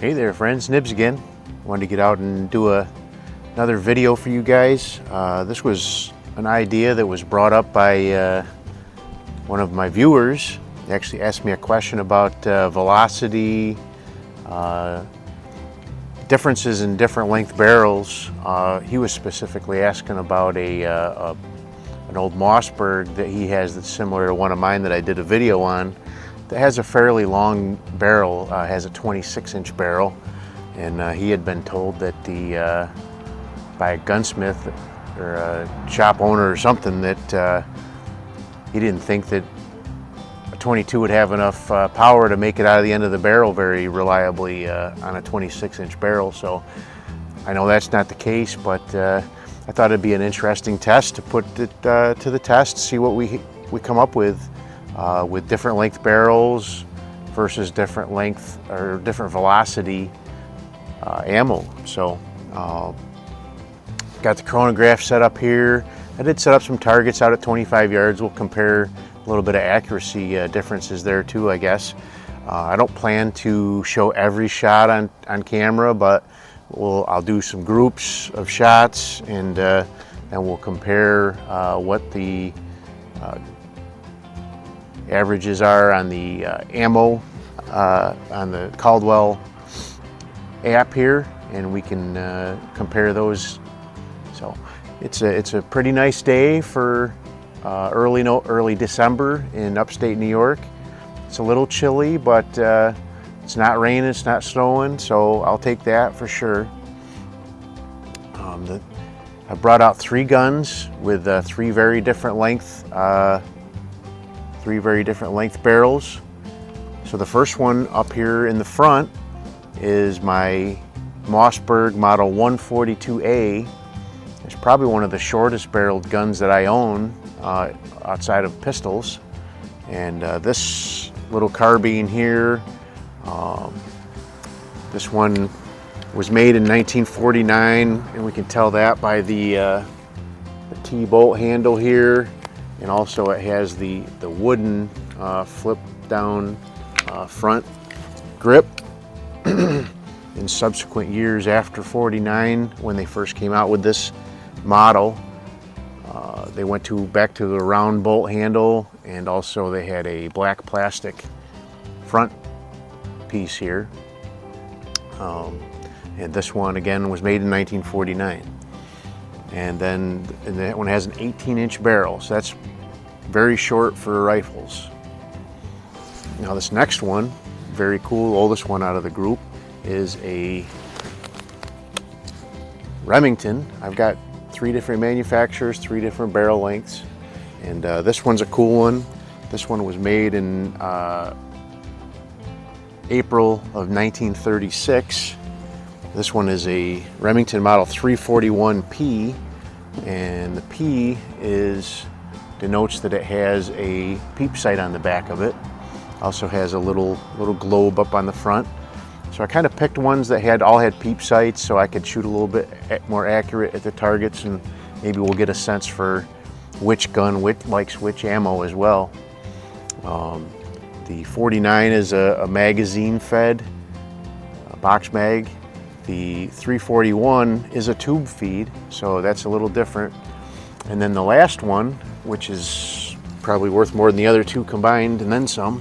Hey there friends, Nibs again. Wanted to get out and do another video for you guys. This was an idea that was brought up by one of my viewers. He actually asked me a question about velocity, differences in different length barrels. He was specifically asking about an old Mossberg that he has that's similar to one of mine that I did a video on. That has a fairly long barrel, has a 26-inch barrel, and he had been told that by a gunsmith or a shop owner or something that he didn't think that a 22 would have enough power to make it out of the end of the barrel very reliably on a 26-inch barrel. So I know that's not the case, but I thought it'd be an interesting test to put it to the test, see what we come up with different length barrels versus different length or different velocity ammo. So got the chronograph set up here. I did set up some targets out at 25 yards. We'll compare a little bit of accuracy differences there too, I guess. I don't plan to show every shot on camera, but I'll do some groups of shots, and we'll compare what the averages are on the ammo on the Caldwell app here, and we can compare those. So it's a pretty nice day for early December in upstate New York. It's a little chilly, but it's not raining, it's not snowing, so I'll take that for sure. I brought out 3 guns with 3 very different length barrels. So the first one up here in the front is my Mossberg Model 142A. It's probably one of the shortest barreled guns that I own outside of pistols. And this little carbine here, this one was made in 1949, and we can tell that by the T-bolt handle here. And also it has the wooden flip down front grip. In subsequent years after 49, when they first came out with this model, they went back to the round bolt handle, and also they had a black plastic front piece here. And this one again was made in 1949. And that one has an 18-inch barrel, so that's very short for rifles. Now this next one, very cool, oldest one out of the group, is a Remington. I've got 3 different manufacturers, 3 different barrel lengths, and this one's a cool one. This one was made in April of 1936. This one is a Remington Model 341P, and the P denotes that it has a peep sight on the back of it. Also has a little globe up on the front. So I kind of picked ones that all had peep sights, so I could shoot a little bit more accurate at the targets, and maybe we'll get a sense for which gun likes which ammo as well. The 49 is a magazine fed box mag. The 341 is a tube feed, so that's a little different. And then the last one, which is probably worth more than the other 2 combined and then some,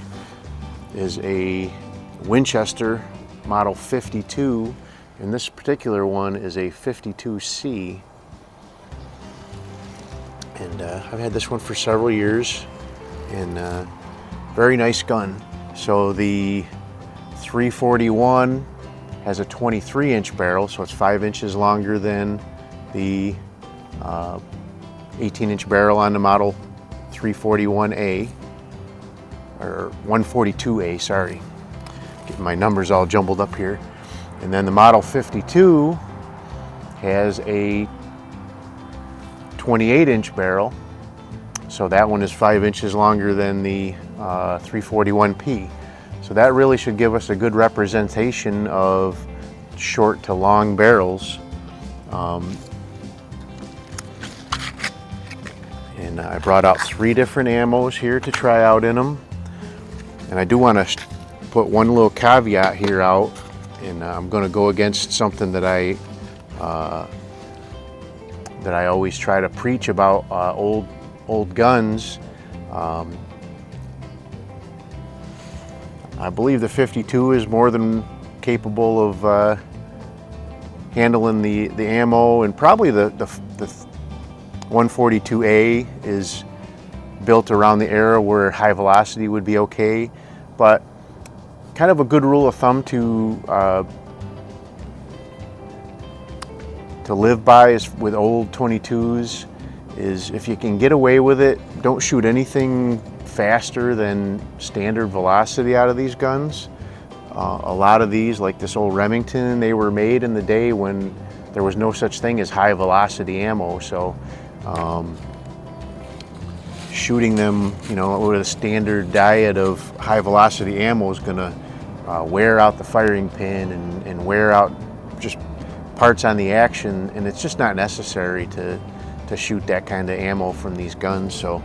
is a Winchester Model 52, and this particular one is a 52C. And I've had this one for several years, and very nice gun. So the 341 has a 23-inch barrel, so it's 5 inches longer than the 18-inch barrel on the Model 341A, or 142A, sorry. Getting my numbers all jumbled up here. And then the Model 52 has a 28-inch barrel, so that one is 5 inches longer than the 341P. So that really should give us a good representation of short to long barrels. And I brought out 3 different ammos here to try out in them. And I do want to put one little caveat here out, and I'm going to go against something that I always try to preach about old guns. I believe the 52 is more than capable of handling the ammo, and probably the 142A is built around the era where high velocity would be okay. But kind of a good rule of thumb to live by is with old 22s is if you can get away with it, don't shoot anything faster than standard velocity out of these guns. A lot of these, like this old Remington, they were made in the day when there was no such thing as high velocity ammo. So shooting them, you know, with a standard diet of high velocity ammo is gonna wear out the firing pin and wear out just parts on the action, and it's just not necessary to shoot that kind of ammo from these guns. So,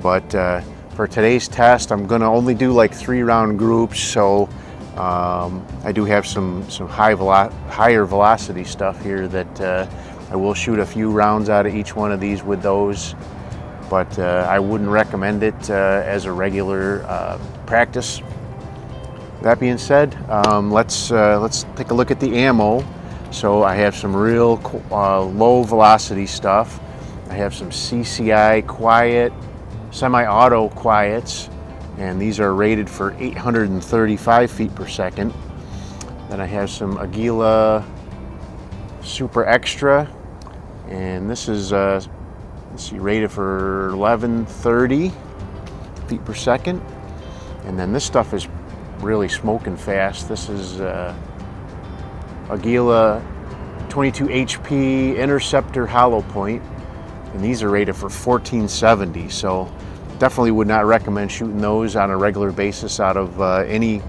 but for today's test, I'm gonna only do like 3-round groups. So I do have some higher velocity stuff here that I will shoot a few rounds out of each one of these with those, but I wouldn't recommend it as a regular practice. That being said, let's take a look at the ammo. So I have some real low velocity stuff. I have some CCI quiet, semi-auto quiets, and these are rated for 835 feet per second. Then I have some Aguila Super Extra, and this is let's see, rated for 1130 feet per second. And then this stuff is really smoking fast. This is Aguila 22 HP Interceptor hollow point, and these are rated for 1470. So definitely would not recommend shooting those on a regular basis out of any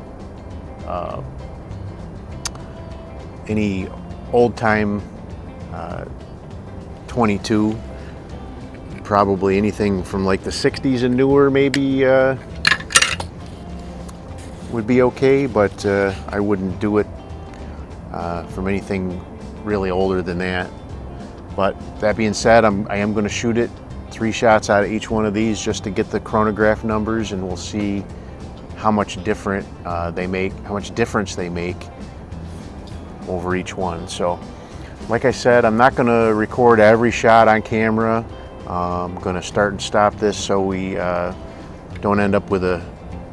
old-time 22. Probably anything from like the 60s and newer maybe would be okay, but I wouldn't do it from anything really older than that. But that being said, I am going to shoot it 3 shots out of each one of these just to get the chronograph numbers, and we'll see how much difference they make over each one. So like I said, I'm not going to record every shot on camera. I'm going to start and stop this so we don't end up with a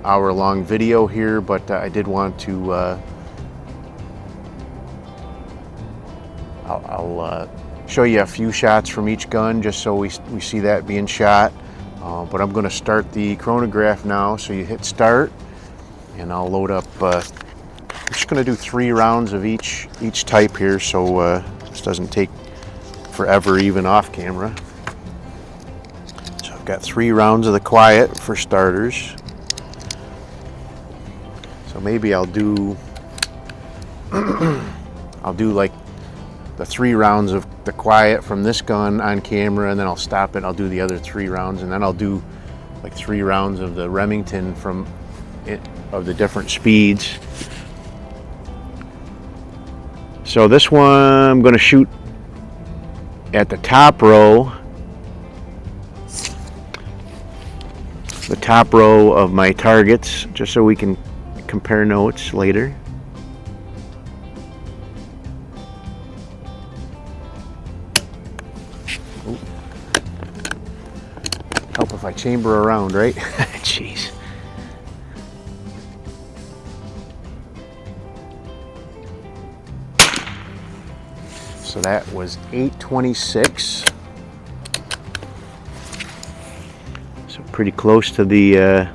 hour-long video here, but I did want to I'll show you a few shots from each gun just so we see that being shot. But I'm going to start the chronograph now, so you hit start and I'll load up. I'm just going to do 3 rounds of each type here, so this doesn't take forever even off camera. So I've got 3 rounds of the quiet for starters. So maybe I'll do like the 3 rounds of the quiet from this gun on camera, and then I'll stop it. I'll do the other 3 rounds, and then I'll do like 3 rounds of the Remington from it, of the different speeds. So this one I'm going to shoot at the top row, of my targets, just so we can compare notes later. Help if I chamber around, right? Jeez. So that was 826. So pretty close to the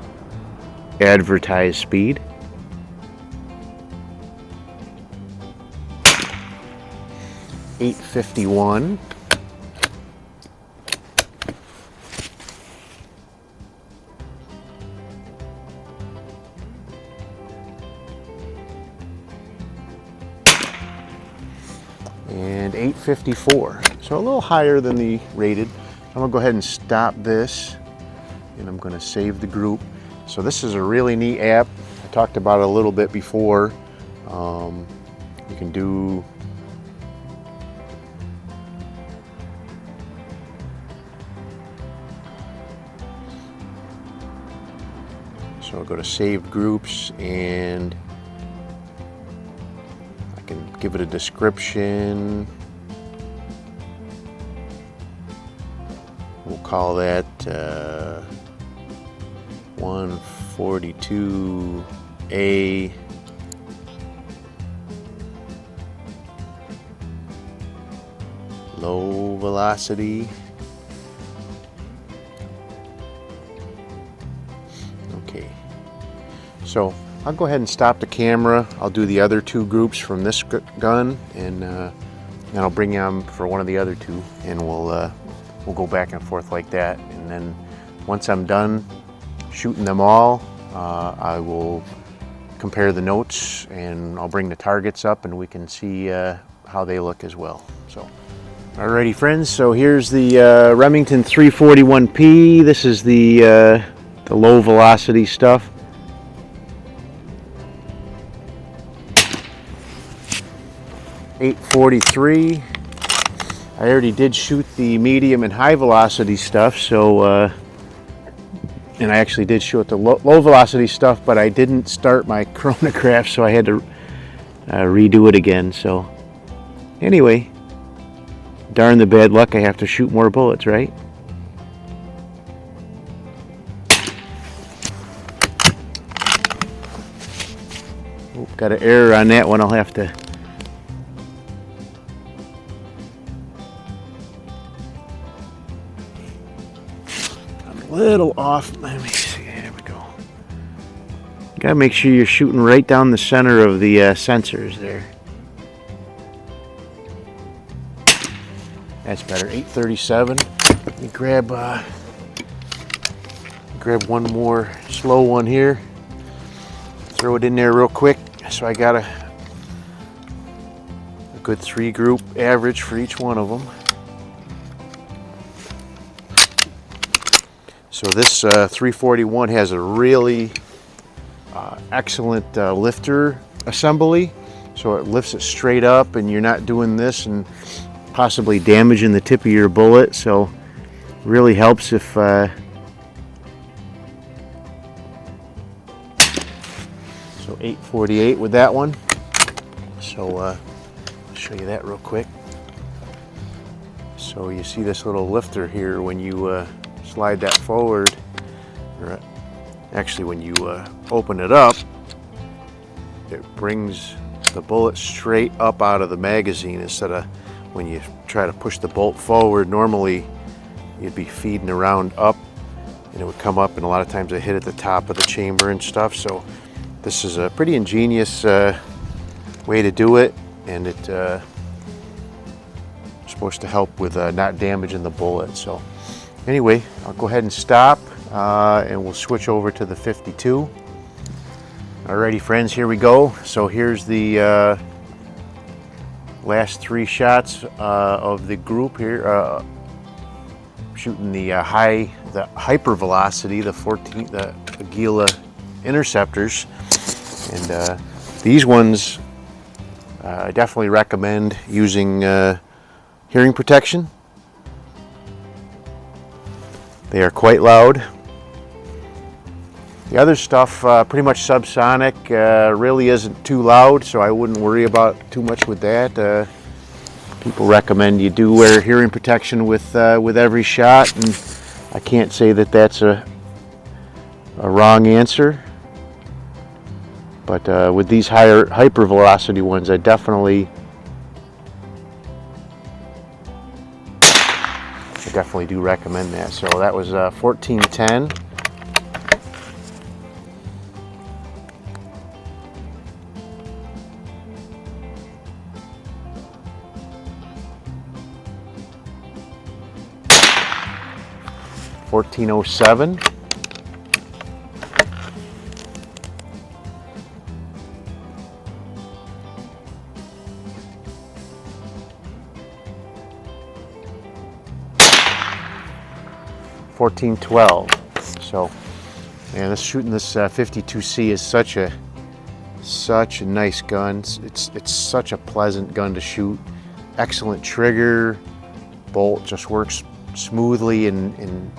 advertised speed. $851. And $854. So a little higher than the rated. I'm gonna go ahead and stop this, and I'm gonna save the group. So this is a really neat app. I talked about it a little bit before. You can do so I'll go to saved groups and I can give it a description. We'll call that 142A low velocity. Okay, so I'll go ahead and stop the camera. I'll do the other two groups from this gun, and then I'll bring you on for one of the other two, and we'll go back and forth like that. And then once I'm done shooting them all, I will compare the notes, and I'll bring the targets up, and we can see how they look as well. So, alrighty, friends. So here's the Remington 341P. This is the low velocity stuff. .843. I already did shoot the medium and high velocity stuff, so and I actually did shoot the low velocity stuff, but I didn't start my chronograph, so I had to redo it again. So anyway, darn the bad luck, I have to shoot more bullets, right? Oh, got an error on that one. I'll have to little off. Let me see. There we go. You gotta make sure you're shooting right down the center of the sensors there. That's better. 837. Let me grab one more slow one here. Throw it in there real quick. So I got a good 3 group average for each one of them. So this 341 has a really excellent lifter assembly. So it lifts it straight up, and you're not doing this and possibly damaging the tip of your bullet. So really helps if so 848 with that one. So I'll show you that real quick. So you see this little lifter here when you slide that forward, or actually when you open it up, it brings the bullet straight up out of the magazine instead of when you try to push the bolt forward. Normally you'd be feeding around up and it would come up, and a lot of times it hit at the top of the chamber and stuff. So this is a pretty ingenious way to do it, and it's supposed to help with not damaging the bullet. So anyway, I'll go ahead and stop, and we'll switch over to the 52. Alrighty, friends, here we go. So here's the last 3 shots of the group here, shooting the hyper velocity, the Aguila interceptors, and these ones I definitely recommend using hearing protection. They are quite loud. The other stuff, pretty much subsonic, really isn't too loud, so I wouldn't worry about too much with that. People recommend you do wear hearing protection with every shot, and I can't say that that's a wrong answer. But with these higher hyper velocity ones, I definitely do recommend that. So that was 1410. $14.07. $14.12. So, man, shooting this 52C is such a Such a nice gun. It's such a pleasant gun to shoot. Excellent trigger. Bolt just works smoothly, and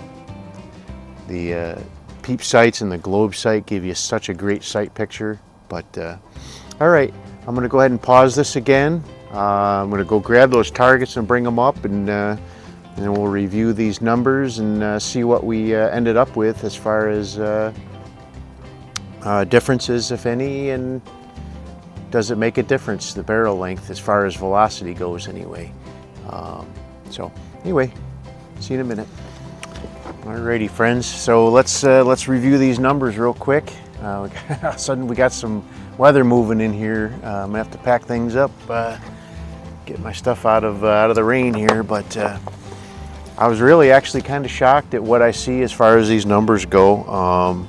the peep sights and the globe sight give you such a great sight picture. But all right, I'm gonna go ahead and pause this again. I'm gonna go grab those targets and bring them up, and then we'll review these numbers and see what we ended up with as far as differences, if any, and does it make a difference, the barrel length, as far as velocity goes anyway. So anyway, see you in a minute. Alrighty, friends, so let's review these numbers real quick. All of a sudden we got some weather moving in here. I'm gonna have to pack things up, get my stuff out of the rain here, but I was really actually kind of shocked at what I see as far as these numbers go.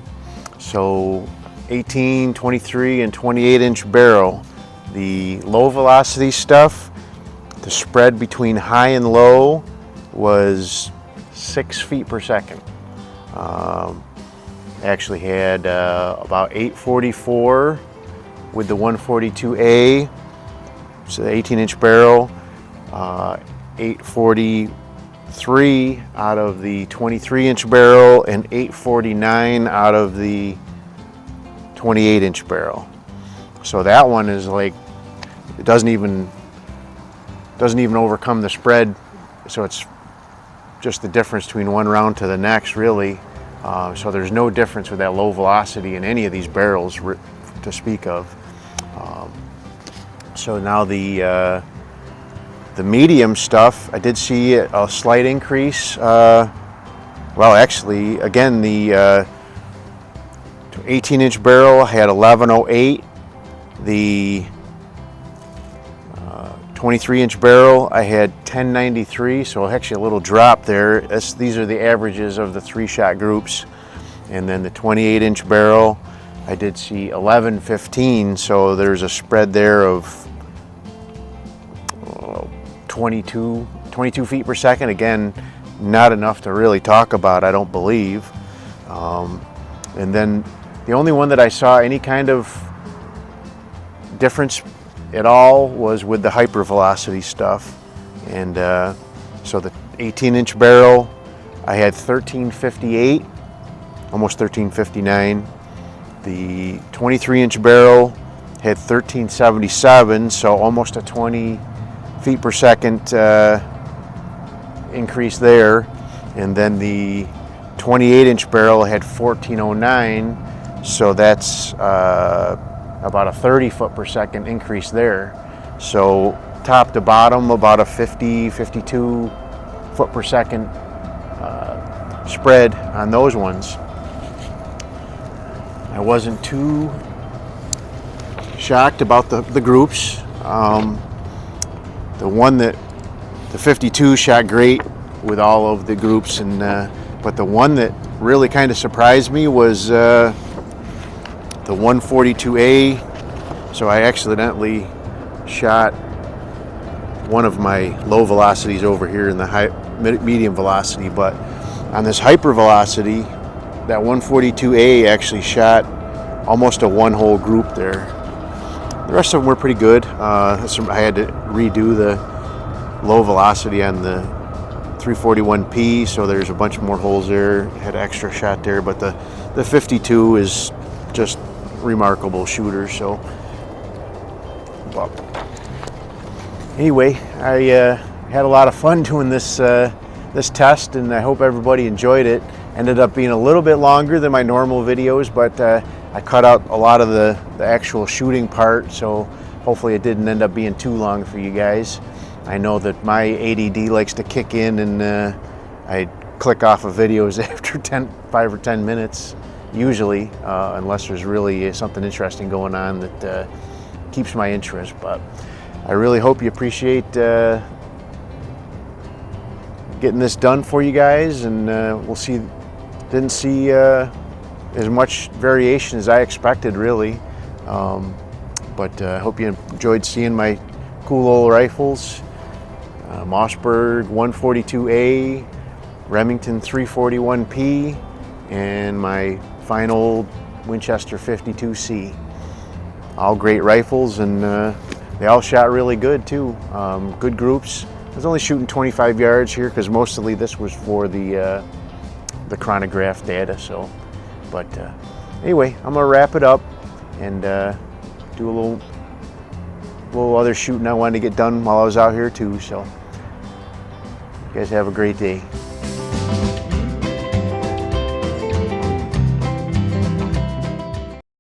So 18, 23, and 28-inch barrel. The low velocity stuff, the spread between high and low was 6 feet per second. Actually had about 844 with the 142A, so the 18-inch barrel, 843 out of the 23-inch barrel, and 849 out of the 28-inch barrel. So that one is like, it doesn't even overcome the spread. So it's just the difference between one round to the next, really. So there's no difference with that low velocity in any of these barrels to speak of. So now the medium stuff, I did see a slight increase. Well, actually, again, the 18-inch barrel had 1108. The 23-inch barrel, I had 1093, so actually a little drop there. These are the averages of the 3-shot groups. And then the 28-inch barrel, I did see 1115, so there's a spread there of 22 feet per second. Again, not enough to really talk about, I don't believe. And then the only one that I saw any kind of difference at all was with the hypervelocity stuff. And so the 18-inch barrel, I had 1358, almost 1359. The 23-inch barrel had 1377, so almost a 20 feet per second increase there. And then the 28-inch barrel had 1409, so that's about a 30 foot per second increase there. So top to bottom, about a 52 foot per second spread on those ones. I wasn't too shocked about the groups. The 52 shot great with all of the groups, and but the one that really kind of surprised me was the 142A. So I accidentally shot one of my low velocities over here in the medium velocity, but on this hyper velocity, that 142A actually shot almost a one-hole group there. The rest of them were pretty good. I had to redo the low velocity on the 341P, so there's a bunch more holes there. Had an extra shot there, but the 52 is just remarkable shooter. So, but anyway, I had a lot of fun doing this test, and I hope everybody enjoyed it. Ended up being a little bit longer than my normal videos, but I cut out a lot of the actual shooting part, so hopefully it didn't end up being too long for you guys. I know that my ADD likes to kick in, and I click off of videos after 5 or 10 minutes, usually, unless there's really something interesting going on that keeps my interest. But I really hope you appreciate getting this done for you guys, and we'll see. Didn't see as much variation as I expected, really, but I hope you enjoyed seeing my cool old rifles. Mossberg 142A, Remington 341P, and my fine old Winchester 52C. all great rifles, and they all shot really good too. Good groups. I was only shooting 25 yards here because mostly this was for the chronograph data. So, but anyway, I'm gonna wrap it up and do a little other shooting I wanted to get done while I was out here too. So, you guys have a great day.